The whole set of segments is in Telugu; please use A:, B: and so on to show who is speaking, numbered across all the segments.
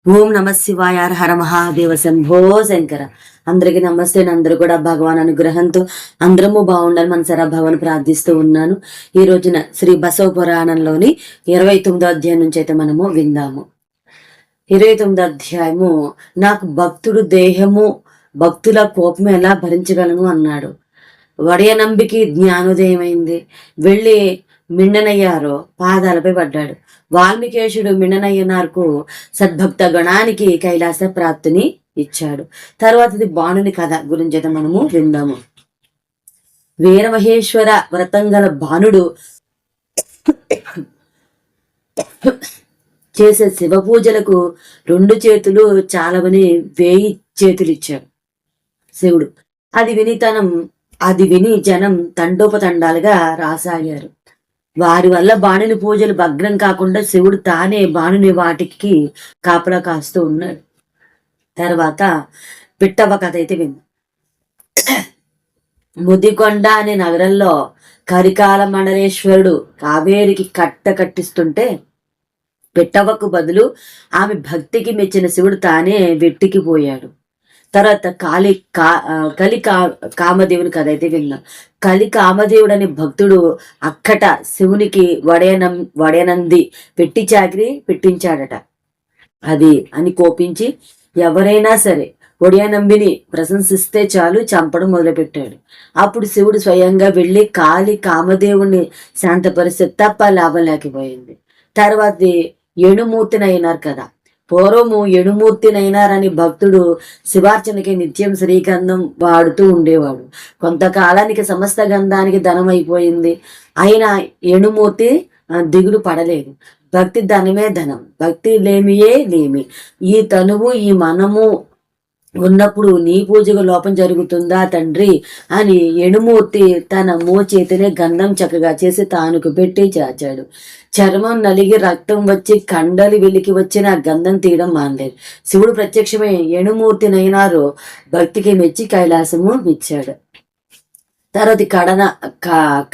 A: ఓం నమ శివాయ హర మహాదేవ శంభో శంకర. అందరికి నమస్తే. అందరూ కూడా భగవాన్ అనుగ్రహంతో అందరము బాగుండాలి మనసారా భగవాన్ ప్రార్థిస్తూ ఉన్నాను. ఈ రోజున శ్రీ బసవ పురాణంలోని 29వ అధ్యాయం నుంచి అయితే మనము విందాము. 29వ అధ్యాయము, నాకు భక్తుడు దేహము భక్తుల కోపం ఎలా భరించగలను అన్నాడు. వడయనంబికి జ్ఞానోదయమైంది. వెళ్ళి మిండనయ్యారో పాదాలపై పడ్డాడు. వాల్మీకేశుడు మిండనయ్యనార్కు సద్భక్త గణానికి కైలాస ప్రాప్తిని ఇచ్చాడు. తర్వాతది బాణుని కథ గురించి అయితే మనము విందాము. వీరమహేశ్వర వ్రతం గల బాణుడు చేసే శివ పూజలకు 2 చేతులు చాలవని 1000 చేతులు ఇచ్చాడు శివుడు. అది విని జనం తండోపతండాలుగా రాసాగారు. వారి వల్ల బాణుని పూజలు భగ్నం కాకుండా శివుడు తానే బాణుని వాటికి కాపలా కాస్తూ ఉన్నాడు. తర్వాత పిట్టవ్వ కథ అయితే వింది. ముదికొండ అనే నగరంలో కరికాల మండలేశ్వరుడు కావేరికి కట్టిస్తుంటే పిట్టవ్వకు బదులు ఆమె భక్తికి మెచ్చిన శివుడు తానే వెట్టికిపోయాడు. తర్వాత కలి కామదేవుని కథ అయితే విన్నాం. కలి కామదేవుడు అనే భక్తుడు అక్కట శివునికి వడయనంది పెట్టి చాకిరి పెట్టించాడట. అది అని కోపించి ఎవరైనా సరే ఒడియానంబిని ప్రశంసిస్తే చాలు చంపడం మొదలుపెట్టాడు. అప్పుడు శివుడు స్వయంగా వెళ్ళి కామదేవుణ్ణి శాంతపరిస్తే తప్ప లాభం లేకపోయింది. తర్వాత ఏణుమూర్తినైనారు కదా. పూర్వము ఎణుమూర్తినైనారని భక్తుడు శివార్చనకి నిత్యం శ్రీగంధం వాడుతూ ఉండేవాడు. కొంతకాలానికి సమస్త గంధానికి ధనం అయిపోయింది. అయినా ఎణుమూర్తి దిగులు పడలేదు. భక్తి ధనమే ధనం, భక్తి లేమియే లేమి. ఈ తనువు ఈ మనము ఉన్నప్పుడు నీ పూజకు లోపం జరుగుతుందా తండ్రి అని ఎణుమూర్తి తన మోచేతినే గంధం చక్కగా చేసి తానుకు పెట్టి చాచాడు. చర్మం నలిగి రక్తం వచ్చి కండలి వెలికి వచ్చిన గంధం తీయడం మానలేదు. శివుడు ప్రత్యక్షమై ఎణుమూర్తినైనారు భక్తికి మెచ్చి కైలాసము ఇచ్చాడు. తర్వాత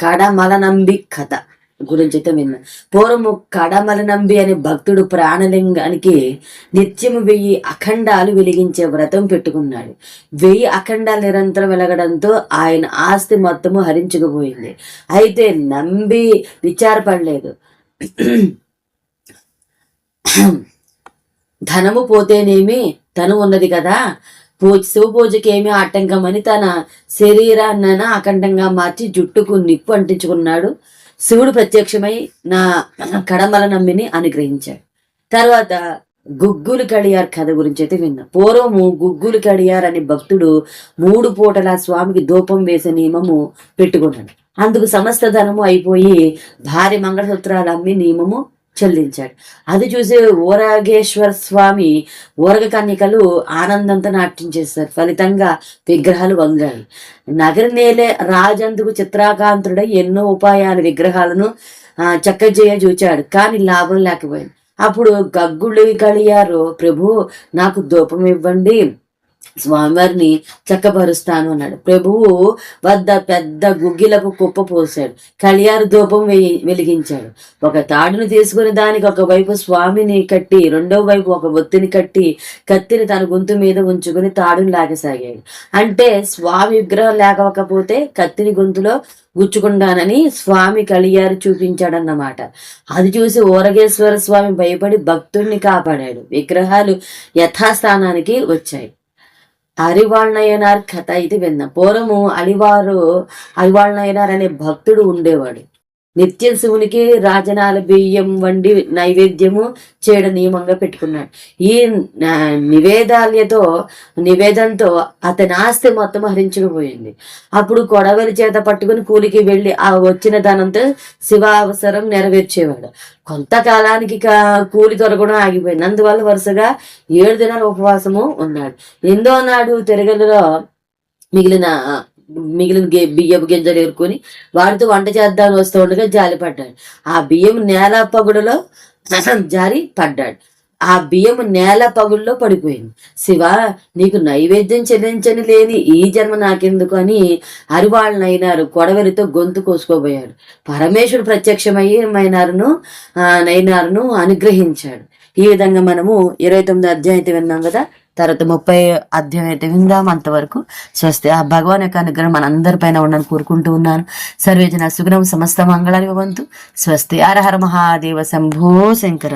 A: కడమలనంబి కథ గురించి అయితే విన్నా. పూర్వము కడమలనంబి అనే భక్తుడు ప్రాణలింగానికి నిత్యము 1000 అఖండాలు వెలిగించే వ్రతం పెట్టుకున్నాడు. 1000 అఖండాలు నిరంతరం వెలగడంతో ఆయన ఆస్తి మొత్తము హరించుకుపోయింది. అయితే నంబి విచారపడలేదు. ధనము పోతేనేమి, తను ఉన్నది కదా, శివ పూజకి ఏమీ ఆటంకం అని తన శరీరాన్న అఖండంగా మార్చి జుట్టుకు నిప్పు అంటించుకున్నాడు. శివుడు ప్రత్యక్షమై నా కడమలనంబిని అనుగ్రహించాడు. తర్వాత గుగ్గులు కడియార్ కథ గురించి అయితే విన్నా. పూర్వము గుగ్గులు కడియార్ అనే భక్తుడు 3 పూటల స్వామికి ధూపం వేసే నియమము పెట్టుకున్నాడు. అందుకు సమస్త ధనము అయిపోయి భారీ మంగళసూత్రాలు అమ్మి నియమము చెల్లించాడు. అది చూసి ఊరగేశ్వర స్వామి ఊరగ కన్యకలు ఆనందంతో నాట్యం చేస్తారు. ఫలితంగా విగ్రహాలు వంగాయి. నగర నేలే రాజందుకు చిత్రాకాంతుడై ఎన్నో ఉపాయాలు విగ్రహాలను చక్కజేయ చూచాడు. కానీ లాభం లేకపోయింది. అప్పుడు గగ్గులు కలియారు, ప్రభు నాకు ధూపం ఇవ్వండి, స్వామివారిని చక్కపరుస్తాను అన్నాడు. ప్రభువు వద్ద పెద్ద గుగ్గిలకు కుప్ప పోసాడు. కలియారు ధూపం వెలిగించాడు. ఒక తాడును తీసుకుని దానికి ఒకవైపు స్వామిని కట్టి రెండో వైపు ఒక ఒత్తిని కట్టి కత్తిని తన గొంతు మీద ఉంచుకుని తాడుని లాగసాగాడు. అంటే స్వామి విగ్రహం లేకపోతే కత్తిని గొంతులో గుచ్చుకుంటానని స్వామి కలియారు చూపించాడన్నమాట. అది చూసి ఊరగేశ్వర స్వామి భయపడి భక్తుడిని కాపాడాడు. విగ్రహాలు యథాస్థానానికి వచ్చాయి. అరివాళ్ళనయ్యనార్ కథ ఇది విన్నా. పూర్వము అరివాళ్ళనయ్యనార్ అనే భక్తుడు ఉండేవాడు. నిత్యం శివునికి రాజనాల బియ్యం వండి నైవేద్యము చేయడం నియమంగా పెట్టుకున్నాడు. ఈ నివేదంతో అతని ఆస్తి మొత్తం హరించుకుపోయింది. అప్పుడు కొడవలి చేత పట్టుకుని కూలికి వెళ్ళి ఆ వచ్చిన ధనంతో శివ అవసరం నెరవేర్చేవాడు. కొంతకాలానికి కూలి దొరకడం ఆగిపోయింది. అందువల్ల వరుసగా 7 దినాలు ఉపవాసము ఉన్నాడు. 8వ నాడు తిరగలిలో మిగిలిన బియ్యపు గింజలు ఏరుకొని వాటితో వంట చేద్దామని వస్తూ ఉండగా జాలిపడ్డాడు. ఆ బియ్యం నేల పగుడులో జారి పడ్డాడు. ఆ బియ్యం నేల పగుల్లో పడిపోయింది. శివ, నీకు నైవేద్యం చెల్లించని లేని ఈ జన్మ నాకెందుకు అని అరివాళ్ళనైనారు కొడవలితో గొంతు కోసుకోబోయాడు. పరమేశ్వరుడు ప్రత్యక్షమయ్యి నైనారును అనుగ్రహించాడు. ఈ విధంగా మనము 29 అధ్యాయం అయితే విన్నాం కదా, తర్వాత 30 అధ్యాయం అయితే విందాం. అంతవరకు స్వస్తి. ఆ భగవాన్ యొక్క అనుగ్రహం మనందరి పైన ఉండని కోరుకుంటూ ఉన్నాను. సర్వేజన సుగుణం సమస్త మంగళాన్ని భవంతు. స్వస్తి. హర హర మహాదేవ శంభో శంకర.